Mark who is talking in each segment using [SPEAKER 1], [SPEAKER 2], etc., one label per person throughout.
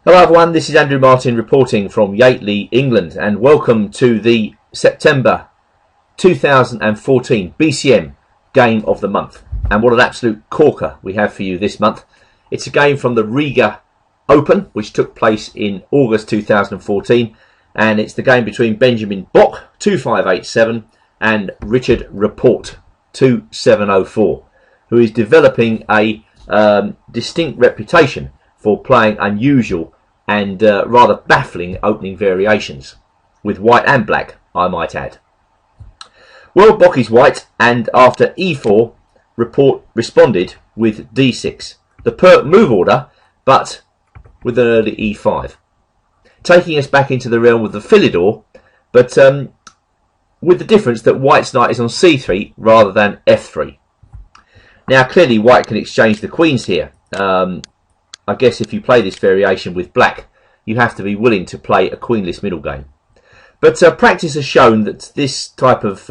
[SPEAKER 1] Hello everyone, this is Andrew Martin reporting from Yateley, England, and welcome to the September 2014 BCM Game of the Month. And what an absolute corker we have for you this month. It's a game from the Riga Open, which took place in August 2014, and it's the game between Benjamin Bock, 2587, and Riga Rapport, 2704, who is developing a distinct reputation for playing unusual and rather baffling opening variations, with white and black, I might add. Well, Bock is white, and after e4, Rapport responded with d6, the pert move order, but with an early e5, taking us back into the realm of the Philidor, but with the difference that white's knight is on c3 rather than f3. Now, clearly, white can exchange the queens here. I guess if you play this variation with black, you have to be willing to play a queenless middle game. But practice has shown that this type of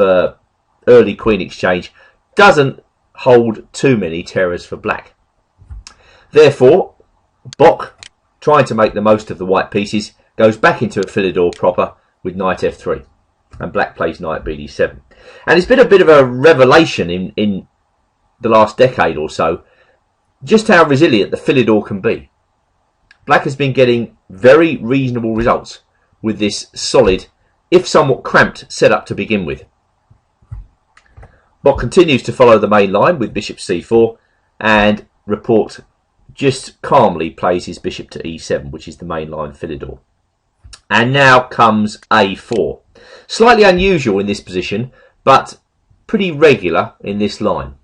[SPEAKER 1] early queen exchange doesn't hold too many terrors for black. Therefore, Bock, trying to make the most of the white pieces, goes back into a Philidor proper with knight f3. And black plays knight bd7. And it's been a bit of a revelation in the last decade or so, just how resilient the Philidor can be. Black has been getting very reasonable results with this solid, if somewhat cramped, setup to begin with. Bock continues to follow the main line with bishop c4, and Rapport just calmly plays his bishop to e7, which is the main line Philidor. And now comes a4. Slightly unusual in this position, but pretty regular in this line.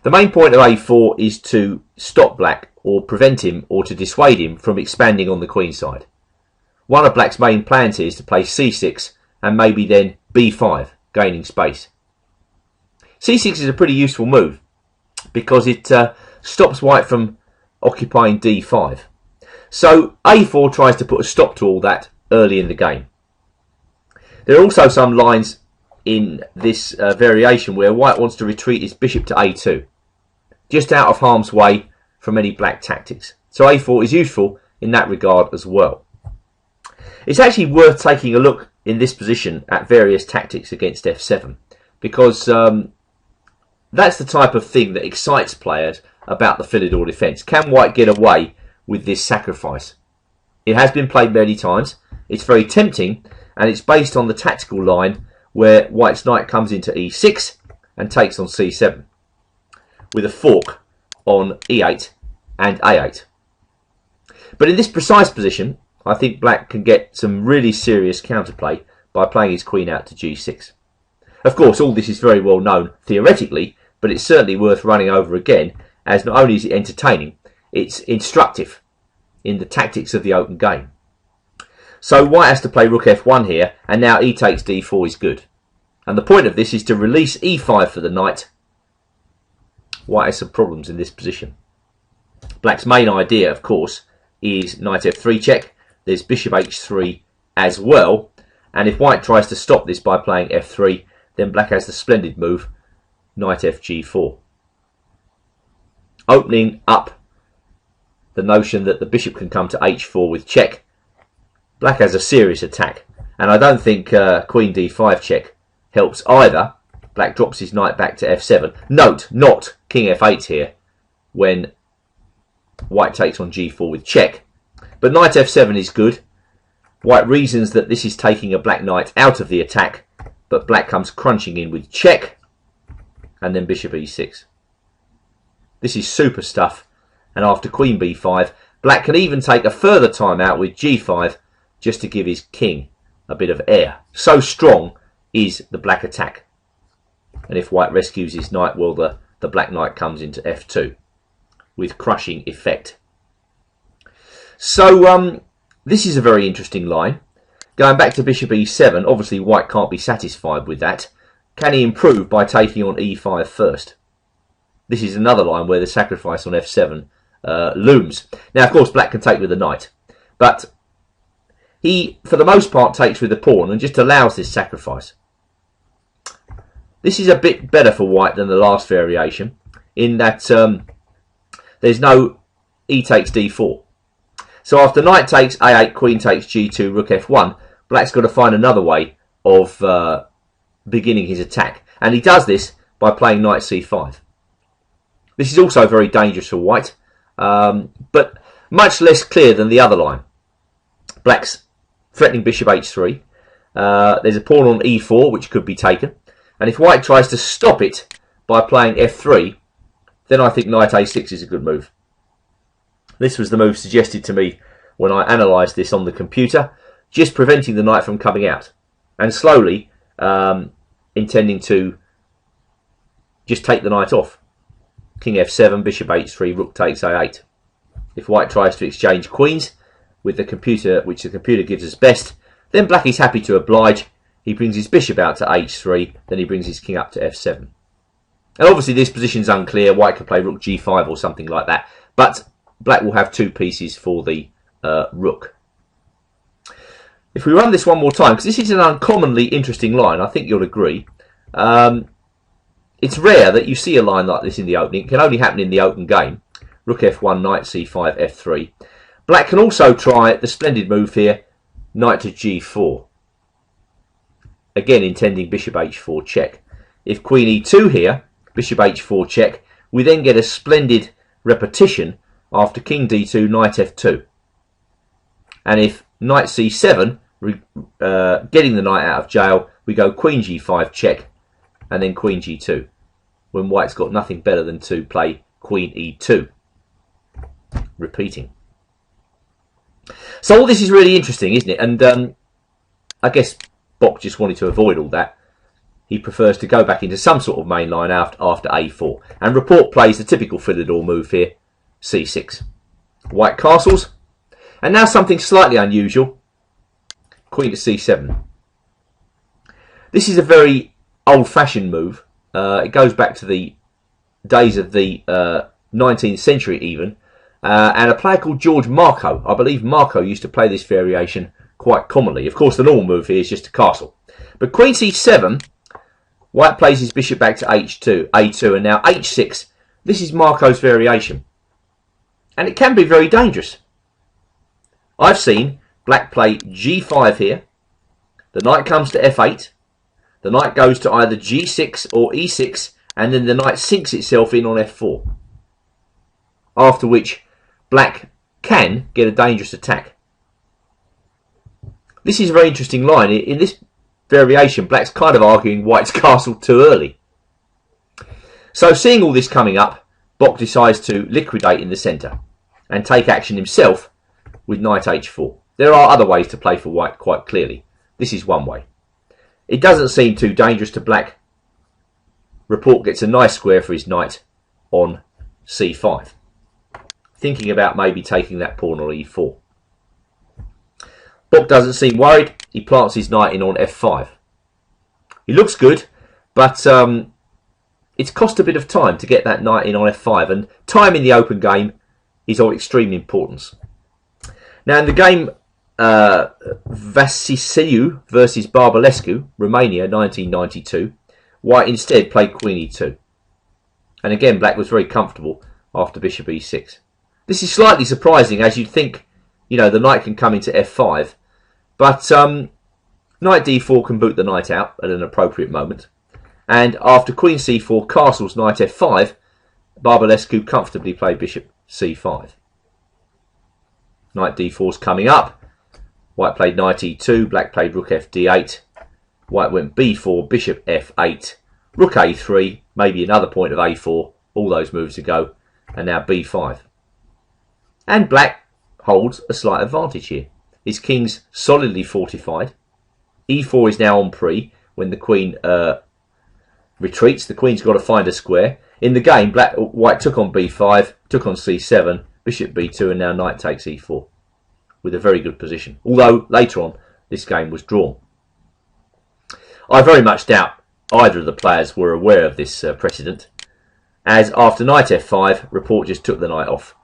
[SPEAKER 1] The main point of a4 is to stop black, or prevent him, or to dissuade him from expanding on the queen side. One of black's main plans here is to play c6 and maybe then b5, gaining space. c6 is a pretty useful move because it stops white from occupying d5. So a4 tries to put a stop to all that early in the game. There are also some lines in this variation where white wants to retreat his bishop to a2, just out of harm's way from any black tactics. So a4 is useful in that regard as well. It's actually worth taking a look in this position at various tactics against f7, because that's the type of thing that excites players about the Philidor defence. Can white get away with this sacrifice? It has been played many times. It's very tempting, and it's based on the tactical line where white's knight comes into e6 and takes on c7, with a fork on e8 and a8. But in this precise position, I think black can get some really serious counterplay by playing his queen out to g6. Of course, all this is very well known theoretically, but it's certainly worth running over again, as not only is it entertaining, it's instructive in the tactics of the open game. So white has to play rook f1 here, and now e takes d4 is good. And the point of this is to release e5 for the knight. White has some problems in this position. Black's main idea, of course, is knight f3 check. There's bishop h3 as well. And if white tries to stop this by playing f3, then black has the splendid move, knight fg4. Opening up the notion that the bishop can come to h4 with check. Black has a serious attack. And I don't think queen d5 check helps either. Black drops his knight back to f7. Note, not king f8 here, when white takes on g4 with check. But knight f7 is good. White reasons that this is taking a black knight out of the attack, but black comes crunching in with check, and then bishop e6. This is super stuff, and after queen b5, black can even take a further time out with g5, just to give his king a bit of air. So strong is the black attack. And if white rescues his knight, well, the black knight comes into f2 with crushing effect. So this is a very interesting line. Going back to bishop e7, obviously white can't be satisfied with that. Can he improve by taking on e5 first? This is another line where the sacrifice on f7 looms. Now, of course, black can take with the knight, but he, for the most part, takes with the pawn and just allows this sacrifice. This is a bit better for white than the last variation, in that there's no e takes d4. So after knight takes a8, queen takes g2, rook f1, black's got to find another way of beginning his attack. And he does this by playing knight c5. This is also very dangerous for white, but much less clear than the other line. Black's threatening bishop h3. There's a pawn on e4 which could be taken. And if white tries to stop it by playing f3, then I think knight a6 is a good move. This was the move suggested to me when I analysed this on the computer, just preventing the knight from coming out. And slowly intending to just take the knight off. King f7, bishop h3, rook takes a8. If white tries to exchange queens with the computer, which the computer gives us best, then black is happy to oblige. He brings his bishop out to h3, then he brings his king up to f7. And obviously this position's unclear. White could play rook g5 or something like that. But black will have two pieces for the rook. If we run this one more time, because this is an uncommonly interesting line, I think you'll agree. It's rare that you see a line like this in the opening. It can only happen in the open game. Rook f1, knight c5, f3. Black can also try the splendid move here, knight to g4. Again, intending bishop h4 check. If queen e2 here, bishop h4 check, we then get a splendid repetition after king d2, knight f2. And if knight c7, getting the knight out of jail, we go queen g5 check, and then queen g2, when white's got nothing better than to play queen e2. Repeating. So all this is really interesting, isn't it? And I guess Bock just wanted to avoid all that. He prefers to go back into some sort of main line after a4. And Rapport plays the typical Philidor move here, c6. White castles. And now something slightly unusual. Queen to c7. This is a very old-fashioned move. It goes back to the days of the 19th century even. And a player called George Marco. I believe Marco used to play this variation quite commonly. Of course, the normal move here is just to castle. But queen c7, white plays his bishop back to a2, and now h6. This is Marco's variation. And it can be very dangerous. I've seen black play g5 here. The knight comes to f8. The knight goes to either g6 or e6, and then the knight sinks itself in on f4. After which black can get a dangerous attack. This is a very interesting line. In this variation, black's kind of arguing white's castle too early. So seeing all this coming up, Bock decides to liquidate in the centre and take action himself with knight h4. There are other ways to play for white quite clearly. This is one way. It doesn't seem too dangerous to black. Rapport gets a nice square for his knight on c5. Thinking about maybe taking that pawn on e4. Bock doesn't seem worried. He plants his knight in on f5. He looks good, but it's cost a bit of time to get that knight in on f5, and time in the open game is of extreme importance. Now in the game Vasiseu versus Barbulescu, Romania 1992, white instead played queen e2. And again, black was very comfortable after bishop e6. This is slightly surprising, as you'd think, you know, the knight can come into f5, but knight d4 can boot the knight out at an appropriate moment. And after queen c4 castles knight f5, Barbulescu comfortably played bishop c5. Knight d4's coming up. White played knight e2, black played rook f d8. White went b4, bishop f8, rook a3, maybe another point of a4, all those moves to go, and now b5. And black holds a slight advantage here. His king's solidly fortified. e4 is now on pre. When the queen retreats, the queen's got to find a square. In the game, white took on b5, took on c7, bishop b2, and now knight takes e4 with a very good position. Although later on, this game was drawn. I very much doubt either of the players were aware of this precedent, as after knight f5, Rapport just took the knight off.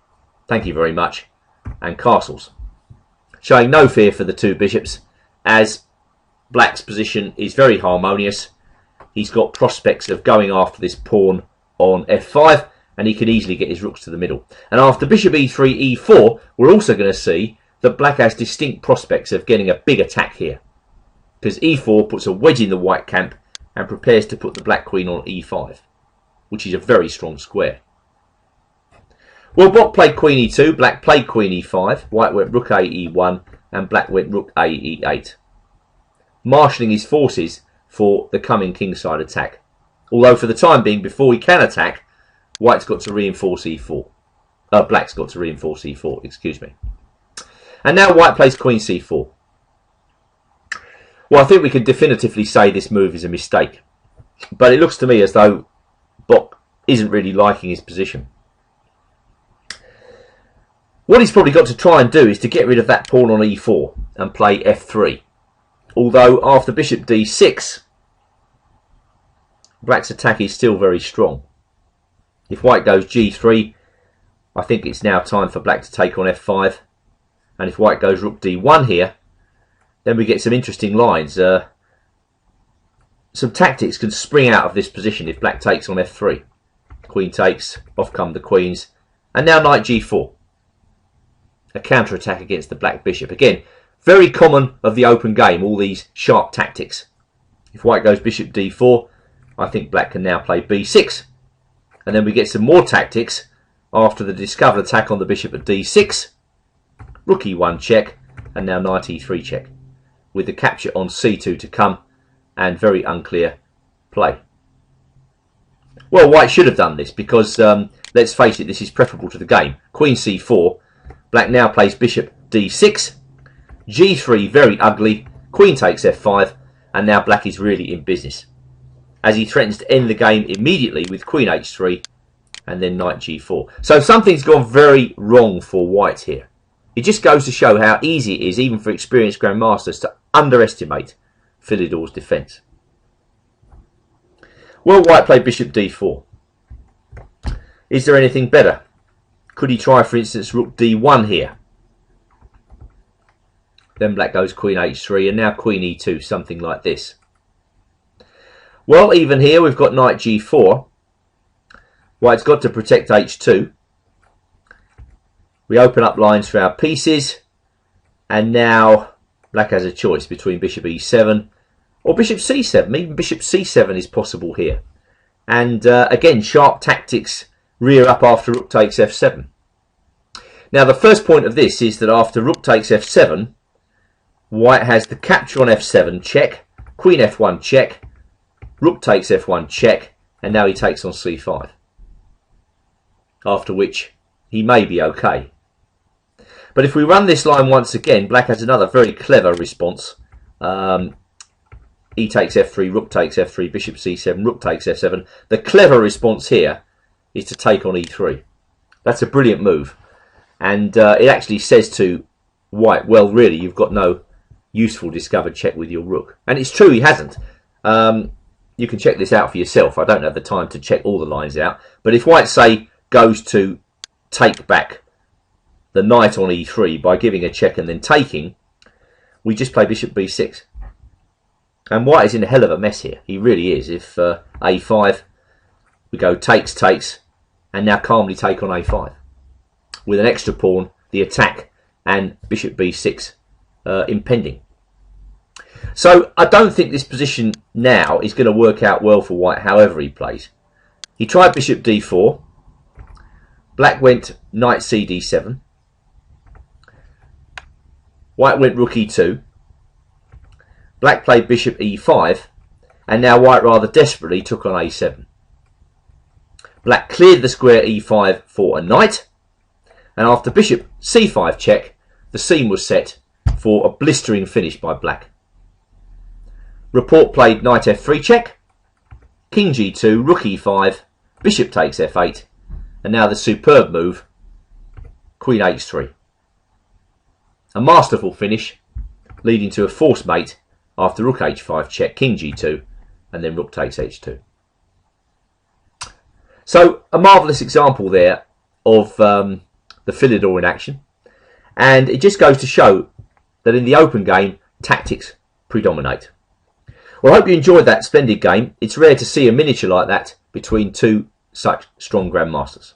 [SPEAKER 1] Thank you very much, and castles. Showing no fear for the two bishops, as black's position is very harmonious. He's got prospects of going after this pawn on f5, and he can easily get his rooks to the middle. And after bishop e3, e4, we're also going to see that black has distinct prospects of getting a big attack here, because e4 puts a wedge in the white camp and prepares to put the black queen on e5, which is a very strong square. Well, black played queen e2, black played queen e5, white went rook a e1, and black went rook a e8, marshalling his forces for the coming kingside attack. Although for the time being, before he can attack, white's got to reinforce e4. Black's got to reinforce e4, excuse me. And now white plays queen c4. Well, I think we can definitively say this move is a mistake. But it looks to me as though Bock isn't really liking his position. What he's probably got to try and do is to get rid of that pawn on e4 and play f3. Although after bishop d6, black's attack is still very strong. If white goes g3, I think it's now time for black to take on f5. And if white goes rook d1 here, then we get some interesting lines. Some tactics can spring out of this position if black takes on f3. Queen takes, off come the queens, and now knight g4. A counter-attack against the black bishop. Again, very common of the open game, all these sharp tactics. If white goes bishop d4, I think black can now play b6. And then we get some more tactics after the discovered attack on the bishop at d6. Rook e1 check, and now knight e3 check, with the capture on c2 to come, and very unclear play. Well, white should have done this because, let's face it, this is preferable to the game. Queen c4, black now plays bishop d6, g3 very ugly, queen takes f5, and now black is really in business, as he threatens to end the game immediately with queen h3 and then knight g4. So something's gone very wrong for white here. It just goes to show how easy it is, even for experienced grandmasters, to underestimate Philidor's defence. Well, white played bishop d4. Is there anything better? Could he try, for instance, rook d1 here? Then black goes queen h3, and now queen e2, something like this. Well, even here we've got knight g4. White's got to protect h2. We open up lines for our pieces, and now black has a choice between bishop e7 or bishop c7. Even bishop c7 is possible here. And again, sharp tactics rear up after rook takes f7. Now the first point of this is that after rook takes f7, white has the capture on f7 check, queen f1 check, rook takes f1 check, and now he takes on c5. After which he may be okay. But if we run this line once again, black has another very clever response. E takes f3, rook takes f3, bishop c7, rook takes f7. The clever response here is to take on e3. That's a brilliant move. And it actually says to white, well, really, you've got no useful discovered check with your rook. And it's true, he hasn't. You can check this out for yourself. I don't have the time to check all the lines out. But if white, say, goes to take back the knight on e3 by giving a check and then taking, we just play bishop b6. And white is in a hell of a mess here. He really is. If a5, we go takes, takes, and now calmly take on a5. With an extra pawn, the attack, and bishop b6 impending. So I don't think this position now is going to work out well for white, however he plays. He tried bishop d4. Black went knight cd7. White went rook e2. Black played bishop e5. And now white rather desperately took on a7. Black cleared the square e5 for a knight. And after bishop c5 check, the scene was set for a blistering finish by black. Rapport played knight f3 check, king g2, rook e5, bishop takes f8, and now the superb move, queen h3. A masterful finish, leading to a forced mate after rook h5 check, king g2, and then rook takes h2. So a marvellous example there of the Philidor in action, and it just goes to show that in the open game, tactics predominate. Well, I hope you enjoyed that splendid game. It's rare to see a miniature like that between two such strong grandmasters.